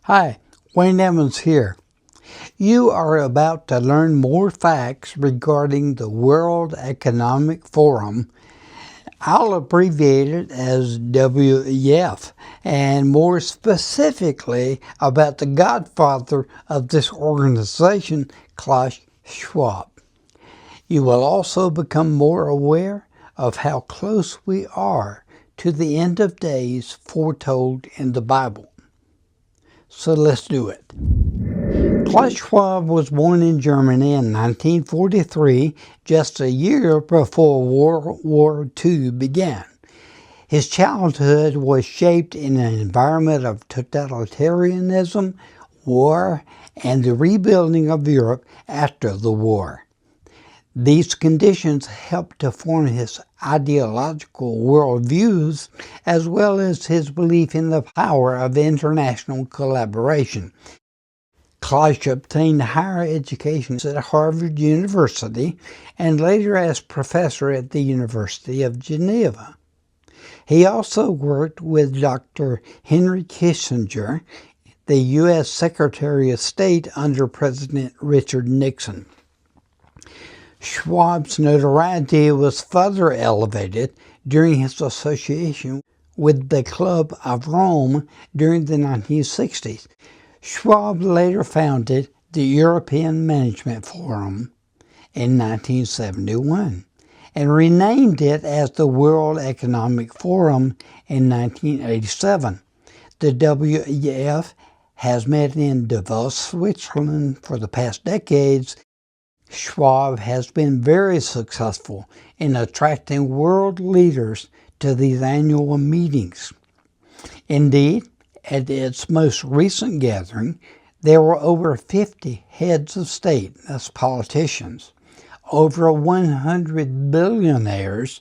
Hi, Wayne Evans here. You are about to learn more facts regarding the World Economic Forum. I'll abbreviate it as WEF, and more specifically about the godfather of this organization, Klaus Schwab. You will also become more aware of how close we are to the end of days foretold in the Bible. So let's do it. Klaus Schwab was born in Germany in 1943, just a year before World War II began. His childhood was shaped in an environment of totalitarianism, war, and the rebuilding of Europe after the war. These conditions helped to form his ideological worldviews, as well as his belief in the power of international collaboration. Klaus obtained higher education at Harvard University and later as professor at the University of Geneva. He also worked with Dr. Henry Kissinger, the U.S. Secretary of State under President Richard Nixon. Schwab's notoriety was further elevated during his association with the Club of Rome during the 1960s. Schwab later founded the European Management Forum in 1971 and renamed it as the World Economic Forum in 1987. The WEF has met in Davos, Switzerland for the past decades. Schwab has been very successful in attracting world leaders to these annual meetings. Indeed, at its most recent gathering, there were over 50 heads of state, that's politicians, over 100 billionaires,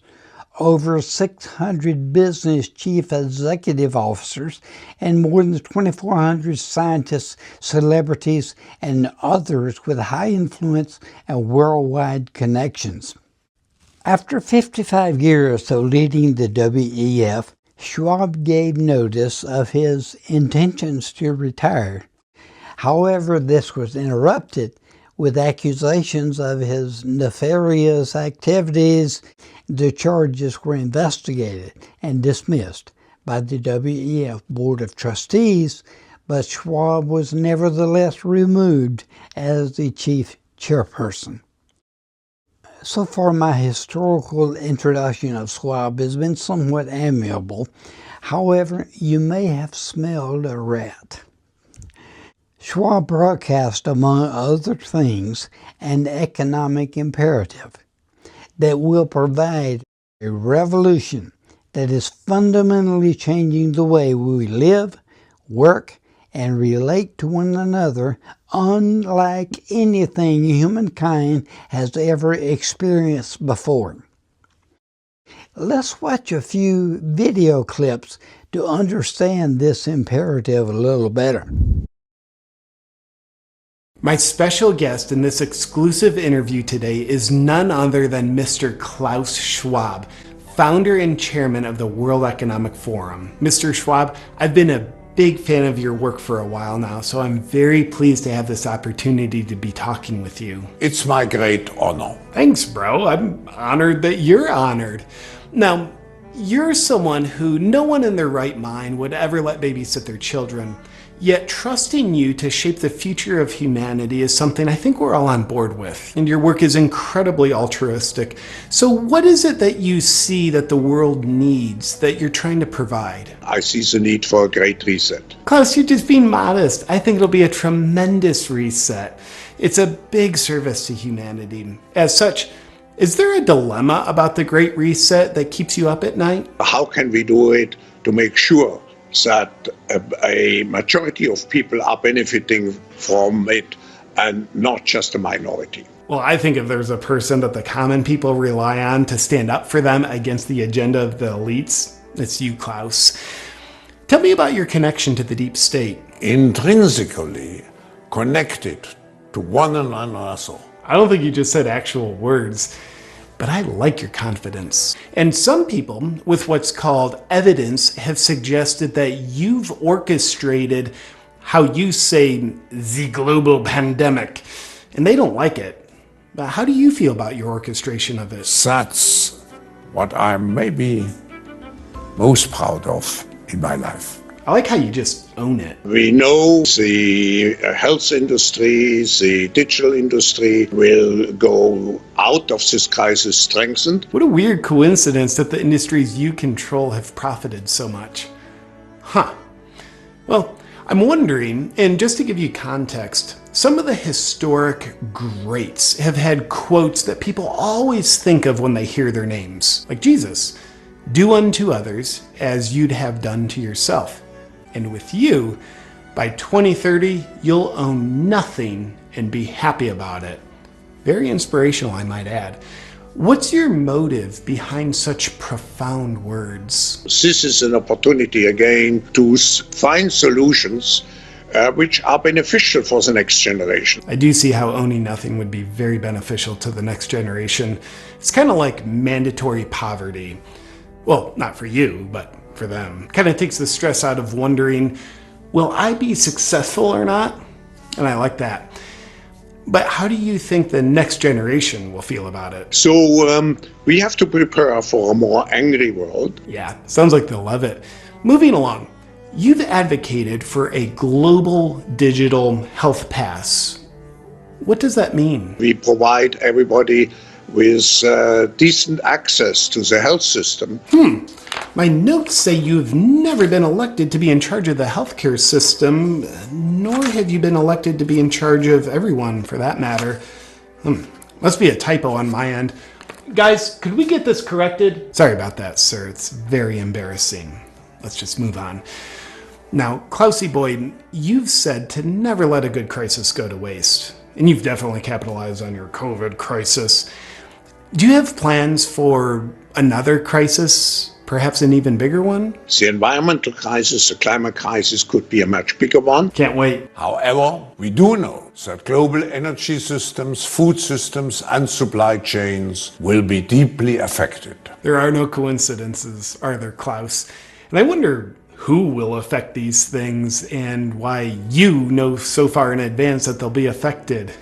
over 600 business chief executive officers, and more than 2,400 scientists, celebrities, and others with high influence and worldwide connections. After 55 years of leading the WEF, Schwab gave notice of his intentions to retire. However, this was interrupted with accusations of his nefarious activities. The charges were investigated and dismissed by the WEF Board of Trustees, but Schwab was nevertheless removed as the chief chairperson. So far, my historical introduction of Schwab has been somewhat amiable. However, you may have smelled a rat. Schwab broadcast, among other things, an economic imperative that will provide a revolution that is fundamentally changing the way we live, work, and relate to one another, unlike anything humankind has ever experienced before. Let's watch a few video clips to understand this imperative a little better. My special guest in this exclusive interview today is none other than Mr. Klaus Schwab, founder and chairman of the World Economic Forum. Mr. Schwab, I've been a big fan of your work for a while now, so I'm very pleased to have this opportunity to be talking with you. It's my great honor. Thanks, bro. I'm honored that you're honored. Now, you're someone who no one in their right mind would ever let babysit their children. Yet trusting you to shape the future of humanity is something I think we're all on board with. And your work is incredibly altruistic. So what is it that you see that the world needs that you're trying to provide? I see the need for a great reset. Klaus, you're just being modest. I think it'll be a tremendous reset. It's a big service to humanity. As such, is there a dilemma about the Great Reset that keeps you up at night? How can we do it to make sure that a majority of people are benefiting from it and not just a minority? Well, I think if there's a person that the common people rely on to stand up for them against the agenda of the elites, it's you, Klaus. Tell me about your connection to the deep state. Intrinsically connected to one another. I don't think you just said actual words, but I like your confidence. And some people with what's called evidence have suggested that you've orchestrated how you say the global pandemic, and they don't like it. How do you feel about your orchestration of it? That's what I'm maybe most proud of in my life. I like how you just own it. We know the health industry, the digital industry will go out of this crisis strengthened. What a weird coincidence that the industries you control have profited so much. Huh. Well, I'm wondering, and just to give you context, some of the historic greats have had quotes that people always think of when they hear their names, like Jesus. Do unto others as you'd have done to yourself. And with you, by 2030, you'll own nothing and be happy about it. Very inspirational, I might add. What's your motive behind such profound words? This is an opportunity again to find solutions which are beneficial for the next generation. I do see how owning nothing would be very beneficial to the next generation. It's kind of like mandatory poverty. Well, not for you, but for them. Kind of takes the stress out of wondering, will I be successful or not? And I like that. But how do you think the next generation will feel about it? So we have to prepare for a more angry world. Yeah, sounds like they'll love it. Moving along, you've advocated for a global digital health pass. What does that mean? We provide everybody with decent access to the health system. My notes say you've never been elected to be in charge of the healthcare system, nor have you been elected to be in charge of everyone, for that matter. Must be a typo on my end. Guys, could we get this corrected? Sorry about that, sir. It's very embarrassing. Let's just move on. Now, Klausy boy, you've said to never let a good crisis go to waste. And you've definitely capitalized on your COVID crisis. Do you have plans for another crisis? Perhaps an even bigger one? The environmental crisis, the climate crisis could be a much bigger one. Can't wait. However, we do know that global energy systems, food systems, and supply chains will be deeply affected. There are no coincidences, are there, Klaus? And I wonder who will affect these things and why you know so far in advance that they'll be affected.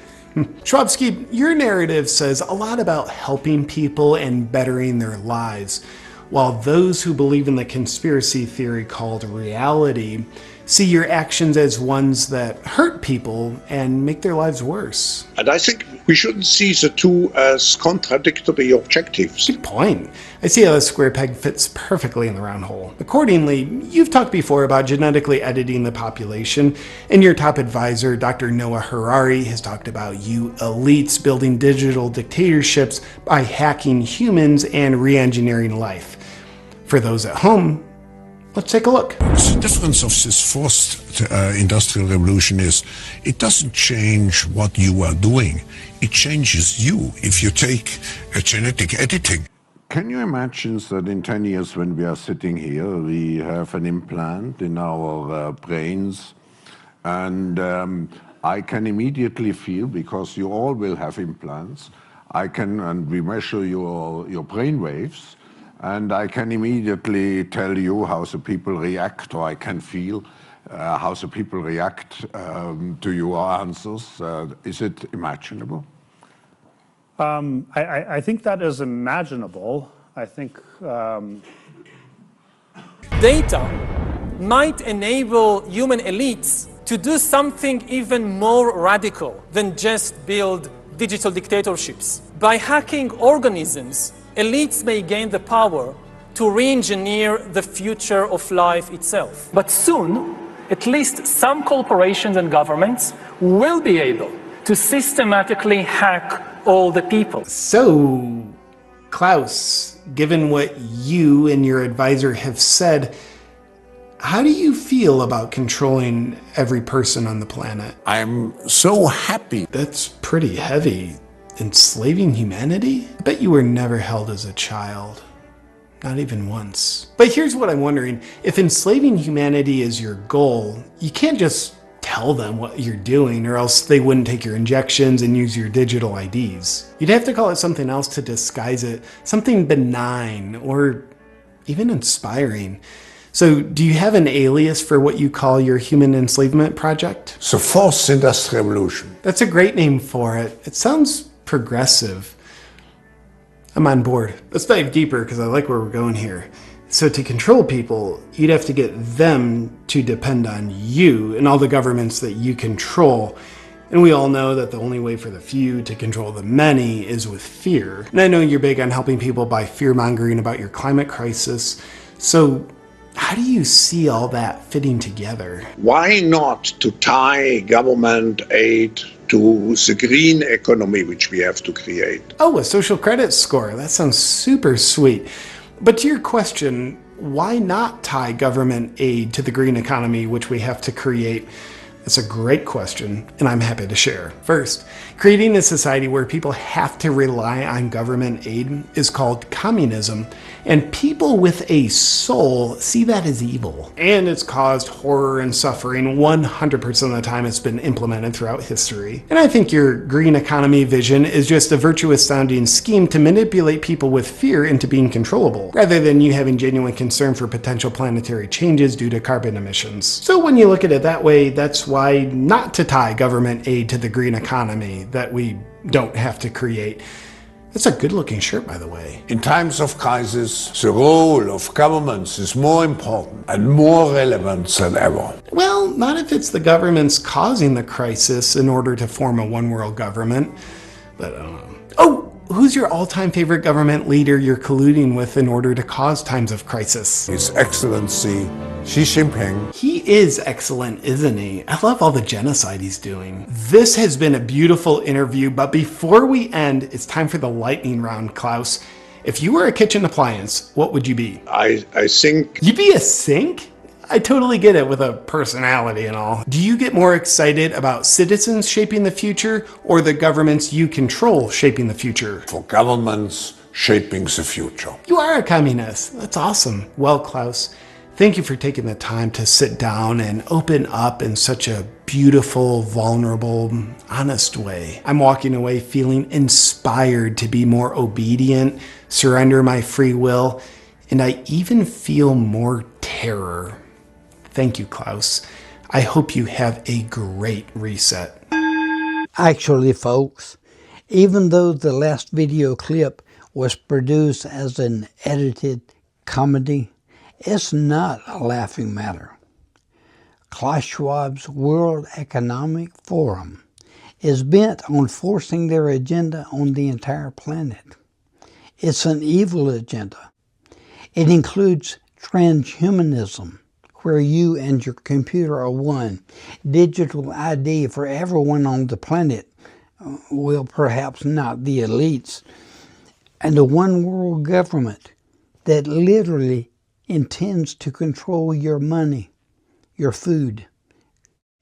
Schwabski, your narrative says a lot about helping people and bettering their lives, while those who believe in the conspiracy theory called reality see your actions as ones that hurt people and make their lives worse. And I think we shouldn't see the two as contradictory objectives. Good point. I see how the square peg fits perfectly in the round hole. Accordingly, you've talked before about genetically editing the population, and your top advisor, Dr. Noah Harari, has talked about you elites building digital dictatorships by hacking humans and re-engineering life. For those at home, let's take a look. The difference of this fourth industrial revolution is it doesn't change what you are doing. It changes you if you take a genetic editing. Can you imagine that in 10 years when we are sitting here, we have an implant in our brains, and I can immediately feel, because you all will have implants, and we measure your brain waves, and I can immediately tell you how the people react, or I can feel how the people react to your answers. Is it imaginable? I think that is imaginable. I think data might enable human elites to do something even more radical than just build digital dictatorships. By hacking organisms, elites may gain the power to re-engineer the future of life itself. But soon, at least some corporations and governments will be able to systematically hack all the people. So, Klaus, given what you and your advisor have said, how do you feel about controlling every person on the planet? I'm so happy. That's pretty heavy. Enslaving humanity? I bet you were never held as a child. Not even once. But here's what I'm wondering. If enslaving humanity is your goal, you can't just tell them what you're doing, or else they wouldn't take your injections and use your digital IDs. You'd have to call it something else to disguise it, something benign or even inspiring. So, do you have an alias for what you call your human enslavement project? The fourth industrial revolution. That's a great name for it. It sounds progressive. I'm on board. Let's dive deeper because I like where we're going here. So to control people, you'd have to get them to depend on you and all the governments that you control. And we all know that the only way for the few to control the many is with fear. And I know you're big on helping people by fear-mongering about your climate crisis. So how do you see all that fitting together? Why not to tie government aid to the green economy which we have to create? Oh, a social credit score. That sounds super sweet. But to your question, why not tie government aid to the green economy which we have to create? That's a great question, and I'm happy to share. First, creating a society where people have to rely on government aid is called communism, and people with a soul see that as evil. And it's caused horror and suffering 100% of the time it's been implemented throughout history. And I think your green economy vision is just a virtuous sounding scheme to manipulate people with fear into being controllable, rather than you having genuine concern for potential planetary changes due to carbon emissions. So when you look at it that way, that's why not to tie government aid to the green economy that we don't have to create. That's a good looking shirt, by the way. In times of crisis, the role of governments is more important and more relevant than ever. Well, not if it's the governments causing the crisis in order to form a one world government. But, oh, who's your all-time favorite government leader you're colluding with in order to cause times of crisis? His Excellency Xi Jinping. He is excellent, isn't he? I love all the genocide he's doing. This has been a beautiful interview, but before we end, it's time for the lightning round, Klaus. If you were a kitchen appliance, what would you be? I think... You'd be a sink? I totally get it with a personality and all. Do you get more excited about citizens shaping the future or the governments you control shaping the future? For governments shaping the future. You are a communist. That's awesome. Well, Klaus, thank you for taking the time to sit down and open up in such a beautiful, vulnerable, honest way. I'm walking away feeling inspired to be more obedient, surrender my free will, and I even feel more terror. Thank you, Klaus. I hope you have a great reset. Actually, folks, even though the last video clip was produced as an edited comedy, it's not a laughing matter. Klaus Schwab's World Economic Forum is bent on forcing their agenda on the entire planet. It's an evil agenda. It includes transhumanism, where you and your computer are one, digital ID for everyone on the planet, well, perhaps not the elites, and a one-world government that literally intends to control your money, your food,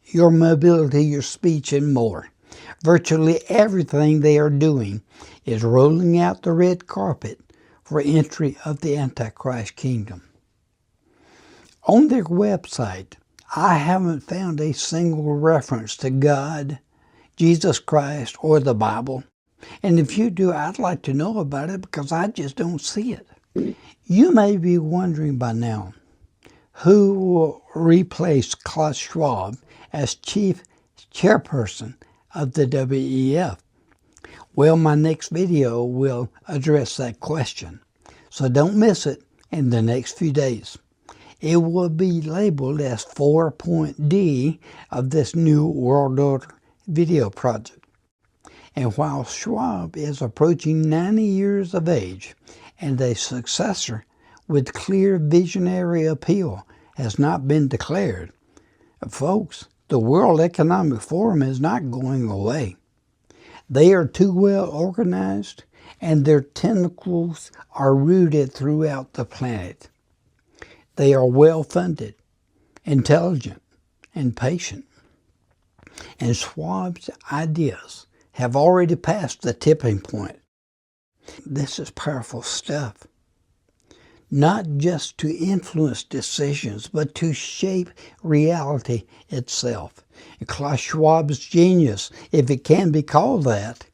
your mobility, your speech, and more. Virtually everything they are doing is rolling out the red carpet for entry of the Antichrist kingdom. On their website, I haven't found a single reference to God, Jesus Christ, or the Bible. And if you do, I'd like to know about it because I just don't see it. You may be wondering by now, who will replace Klaus Schwab as chief chairperson of the WEF? Well, my next video will address that question, so don't miss it in the next few days. It will be labeled as 4.D of this new World Order video project. And while Schwab is approaching 90 years of age and a successor with clear visionary appeal has not been declared, folks, the World Economic Forum is not going away. They are too well organized and their tentacles are rooted throughout the planet. They are well-funded, intelligent, and patient. And Schwab's ideas have already passed the tipping point. This is powerful stuff. Not just to influence decisions, but to shape reality itself. And Klaus Schwab's genius, if it can be called that,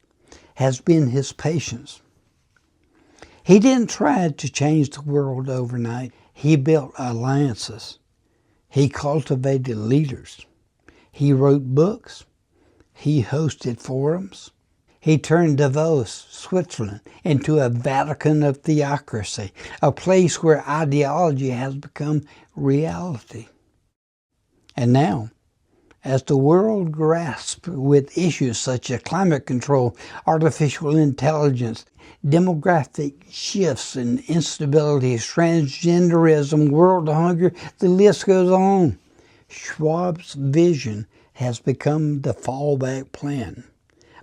has been his patience. He didn't try to change the world overnight. He built alliances. He cultivated leaders. He wrote books. He hosted forums. He turned Davos, Switzerland, into a Vatican of theocracy, a place where ideology has become reality. And now, as the world grasps with issues such as climate control, artificial intelligence, demographic shifts and instabilities, transgenderism, world hunger, the list goes on. Schwab's vision has become the fallback plan.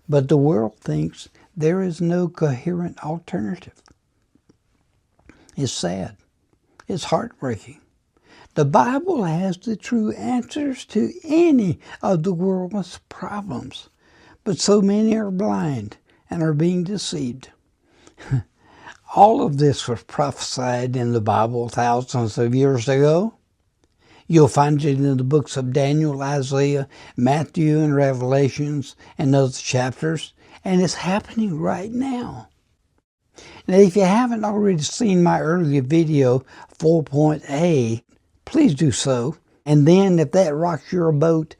But the world thinks there is no coherent alternative. It's sad. It's heartbreaking. The Bible has the true answers to any of the world's problems, but so many are blind and are being deceived. All of this was prophesied in the Bible thousands of years ago. You'll find it in the books of Daniel, Isaiah, Matthew, and Revelations, and other chapters, and it's happening right now. Now, if you haven't already seen my earlier video, 4.A, please do so. And then, if that rocks your boat,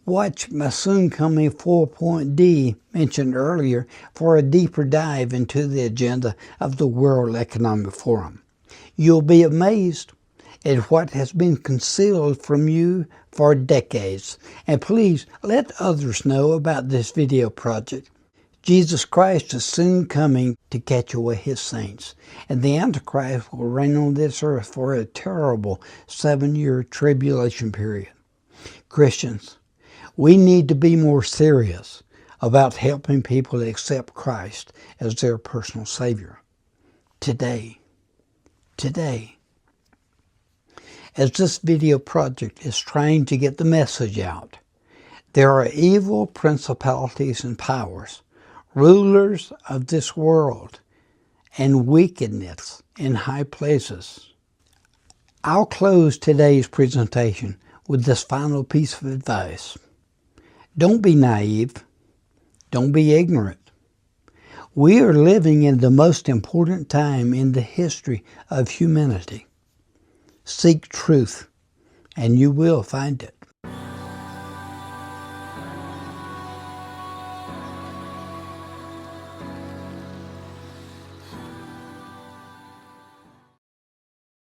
watch my soon-coming 4.D mentioned earlier for a deeper dive into the agenda of the World Economic Forum. You'll be amazed at what has been concealed from you for decades. And please let others know about this video project. Jesus Christ is soon coming to catch away his saints, and the Antichrist will reign on this earth for a terrible 7-year tribulation period. Christians, we need to be more serious about helping people accept Christ as their personal Savior. Today. As this video project is trying to get the message out, there are evil principalities and powers, rulers of this world, and wickedness in high places. I'll close today's presentation with this final piece of advice. Don't be naive. Don't be ignorant. We are living in the most important time in the history of humanity. Seek truth, and you will find it.